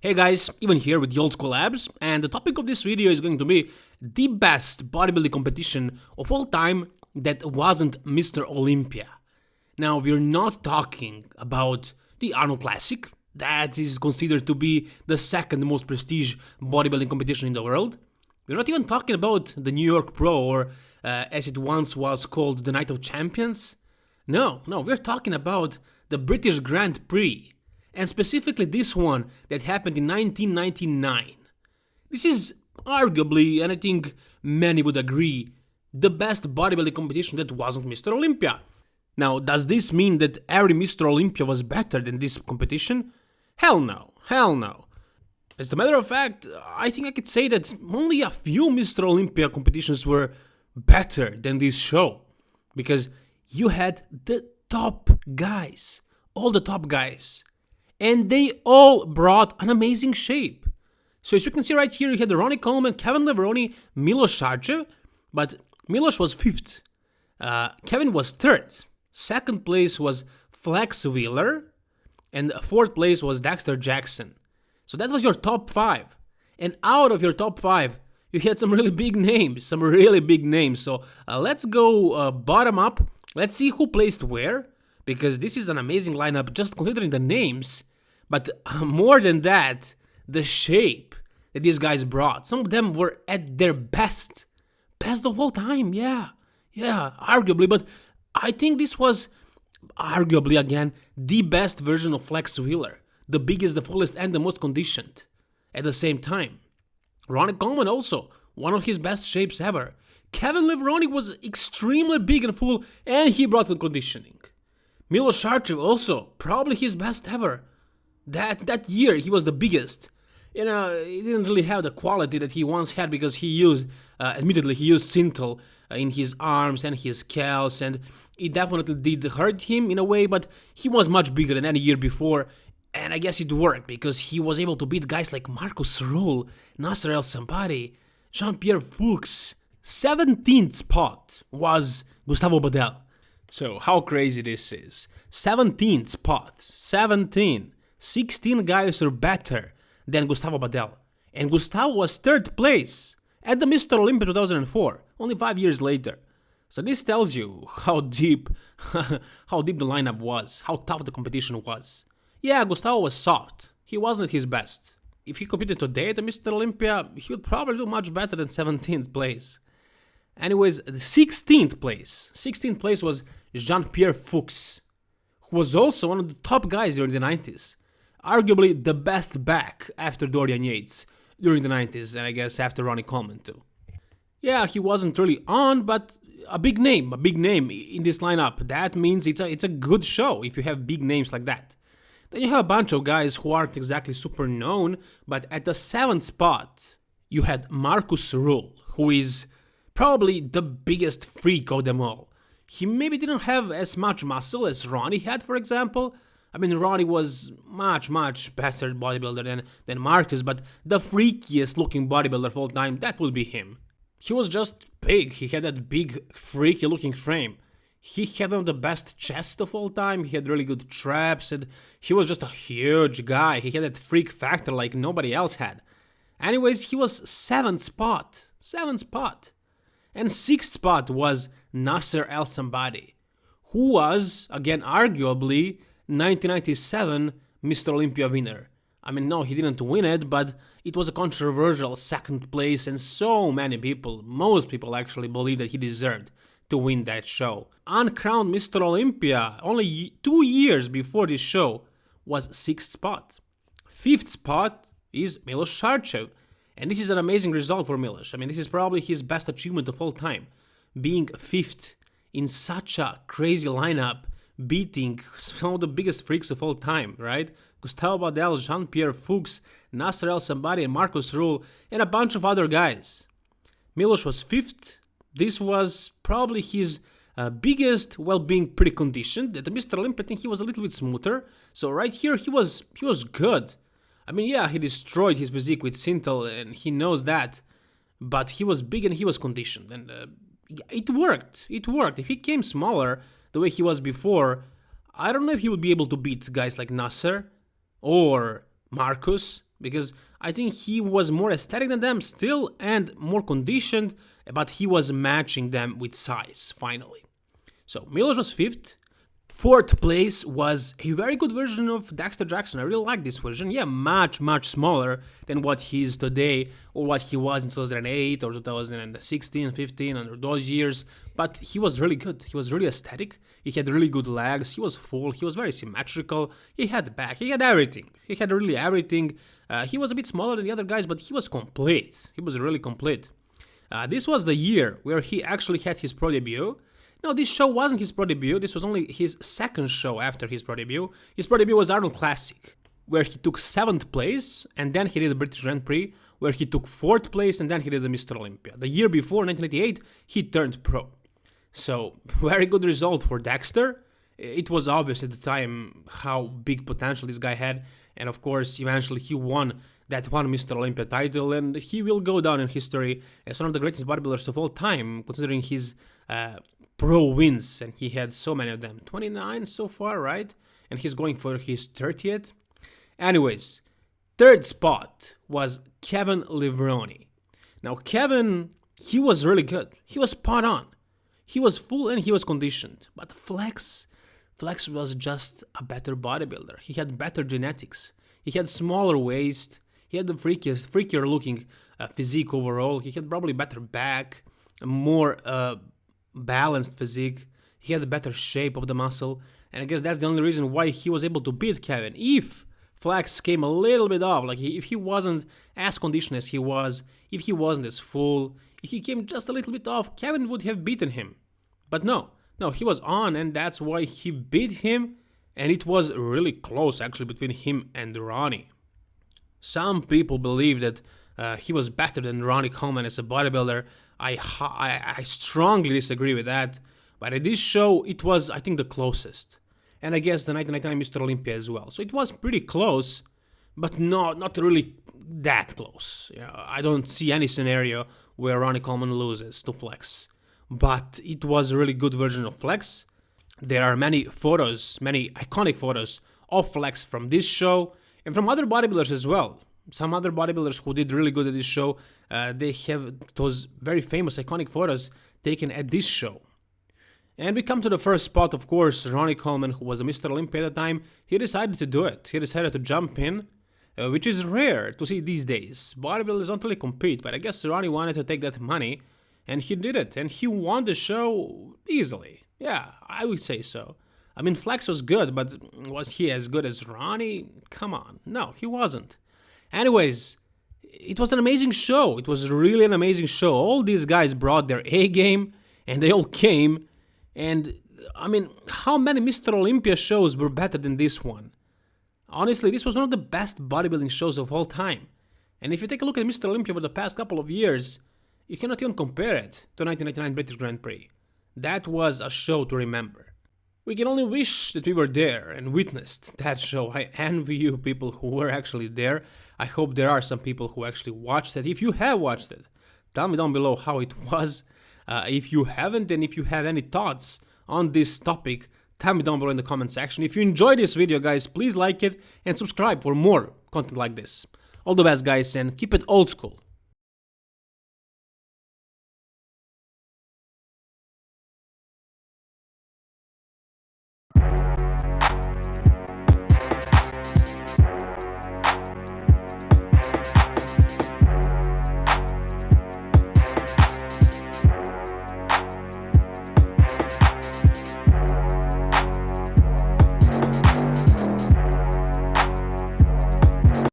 Hey guys, Ivan here with the Old School Labs, and the topic of this video is going to be the best bodybuilding competition of all time that wasn't Mr. Olympia. Now, we're not talking about the Arnold Classic, that is considered to be the second most prestige bodybuilding competition in the world. We're not even talking about the New York Pro, or as it once was called, the Night of Champions. No, we're talking about the British Grand Prix. And specifically this one that happened in 1999. This is arguably, and I think many would agree, the best bodybuilding competition that wasn't Mr. Olympia. Now, does this mean that every Mr. Olympia was better than this competition? Hell no. As a matter of fact, I think I could say that only a few Mr. Olympia competitions were better than this show. Because you had the top guys, all the top guys. And they all brought an amazing shape. So as you can see right here, you had Ronnie Coleman, Kevin Levrone, Milos Sarcev, but Milos was 5th. Kevin was 3rd. 2nd place was Flex Wheeler, and 4th place was Dexter Jackson. So that was your top 5. And out of your top 5, you had some really big names, So let's go bottom up. Let's see who placed where. Because this is an amazing lineup just considering the names, but more than that, the shape that these guys brought. Some of them were at their best of all time, yeah, arguably, but I think this was arguably, again, the best version of Flex Wheeler, the biggest, the fullest, and the most conditioned at the same time. Ronnie Coleman also, one of his best shapes ever. Kevin Levrone was extremely big and full, and he brought the conditioning. Milos Sarcev also, probably his best ever. That year he was the biggest. He didn't really have the quality that he once had because he used, admittedly, he used Synthol in his arms and his calves, and it definitely did hurt him in a way, but he was much bigger than any year before, and I guess it worked because he was able to beat guys like Marcus Ruhl, Nasser El Sambari, Jean-Pierre Fuchs. 17th spot was Gustavo Badel. So, how crazy this is. 17th spot. 17. 16 guys are better than Gustavo Badel. And Gustavo was 3rd place at the Mr. Olympia 2004, only 5 years later. So this tells you how deep the lineup was, how tough the competition was. Yeah, Gustavo was soft. He wasn't at his best. If he competed today at the Mr. Olympia, he would probably do much better than 17th place. Anyways, the 16th place. 16th place was Jean-Pierre Fuchs, who was also one of the top guys during the 90s. Arguably the best back after Dorian Yates during the 90s, and I guess after Ronnie Coleman too. Yeah, he wasn't really on, but a big name in this lineup. That means it's a good show if you have big names like that. Then you have a bunch of guys who aren't exactly super known, but at the 7th spot, you had Marcus Ruhl, who is probably the biggest freak of them all. He maybe didn't have as much muscle as Ronnie had, for example. I mean, Ronnie was much better bodybuilder than Marcus, but the freakiest looking bodybuilder of all time, that would be him. He was just big. He had that big, freaky looking frame. He had one of the best chests of all time. He had really good traps, and he was just a huge guy. He had that freak factor like nobody else had. Anyways, he was 7th spot. 7th spot. And 6th spot was Nasser El Sambari, who was, again, arguably, 1997 Mr. Olympia winner. I mean, no, he didn't win it, but it was a controversial 2nd place, and so many people, most people actually, believe that he deserved to win that show. Uncrowned Mr. Olympia, only 2 years before this show, was 6th spot. 5th spot is Milos Sarcev. And this is an amazing result for Milos. I mean, this is probably his best achievement of all time. Being 5th in such a crazy lineup, beating some of the biggest freaks of all time, right? Gustavo Badel, Jean-Pierre Fuchs, Nasser El Sambari, and Marcus Ruhl, and a bunch of other guys. Milos was 5th. This was probably his biggest, well, being pretty conditioned. At the Mr. Olympia, I think he was a little bit smoother. So right here, he was good. I mean, yeah, he destroyed his physique with Synthol, and he knows that, but he was big and he was conditioned, and it worked. If he came smaller, the way he was before, I don't know if he would be able to beat guys like Nasser or Marcus, because I think he was more aesthetic than them still and more conditioned, but he was matching them with size finally. So Milos was 5th. 4th place was a very good version of Dexter Jackson. I really like this version. Yeah, much smaller than what he is today or what he was in 2008 or 2016, 15, under those years. But he was really good. He was really aesthetic. He had really good legs. He was full. He was very symmetrical. He had back. He had everything. He had really everything. He was a bit smaller than the other guys, but he was complete. He was really complete. This was the year where he actually had his pro debut. No, this show wasn't his pro debut, this was only his 2nd show after his pro debut. His pro debut was Arnold Classic, where he took 7th place, and then he did the British Grand Prix, where he took 4th place, and then he did the Mr. Olympia. The year before, 1988, he turned pro. So, very good result for Dexter. It was obvious at the time how big potential this guy had, and of course, eventually he won that one Mr. Olympia title, and he will go down in history as one of the greatest bodybuilders of all time, considering his pro wins, and he had so many of them, 29 so far, right? And he's going for his 30th. Anyways, 3rd spot was Kevin Levrone. Now Kevin, he was really good. He was spot on. He was full and he was conditioned. But Flex was just a better bodybuilder. He had better genetics. He had smaller waist. He had the freakier looking physique overall. He had probably better back, more balanced physique. He had a better shape of the muscle, and I guess that's the only reason why he was able to beat Kevin. If Flex came a little bit off, like if he wasn't as conditioned as he was, if he wasn't as full, if he came just a little bit off, Kevin would have beaten him. But no, he was on, and that's why he beat him, and it was really close actually between him and Ronnie. Some people believe that he was better than Ronnie Coleman as a bodybuilder. I strongly disagree with that, but at this show it was, I think, the closest, and I guess the 1999 Mr. Olympia as well. So it was pretty close, but not really that close. I don't see any scenario where Ronnie Coleman loses to Flex, but it was a really good version of Flex. There are many photos, many iconic photos of Flex from this show and from other bodybuilders as well. Some other bodybuilders who did really good at this show, they have those very famous iconic photos taken at this show. And we come to the 1st spot, of course. Ronnie Coleman, who was a Mr. Olympia at the time, he decided to do it. He decided to jump in, which is rare to see these days. Bodybuilders don't really compete, but I guess Ronnie wanted to take that money, and he did it, and he won the show easily. Yeah, I would say so. I mean, Flex was good, but was he as good as Ronnie? Come on. No, he wasn't. Anyways, it was an amazing show. It was really an amazing show. All these guys brought their A game, and they all came. And, I mean, how many Mr. Olympia shows were better than this one? Honestly, this was one of the best bodybuilding shows of all time. And if you take a look at Mr. Olympia over the past couple of years, you cannot even compare it to 1999 British Grand Prix. That was a show to remember. We can only wish that we were there and witnessed that show. I envy you people who were actually there. I hope there are some people who actually watched it. If you have watched it, tell me down below how it was. If you haven't, and if you have any thoughts on this topic, tell me down below in the comment section. If you enjoyed this video, guys, please like it and subscribe for more content like this. All the best, guys, and keep it old school.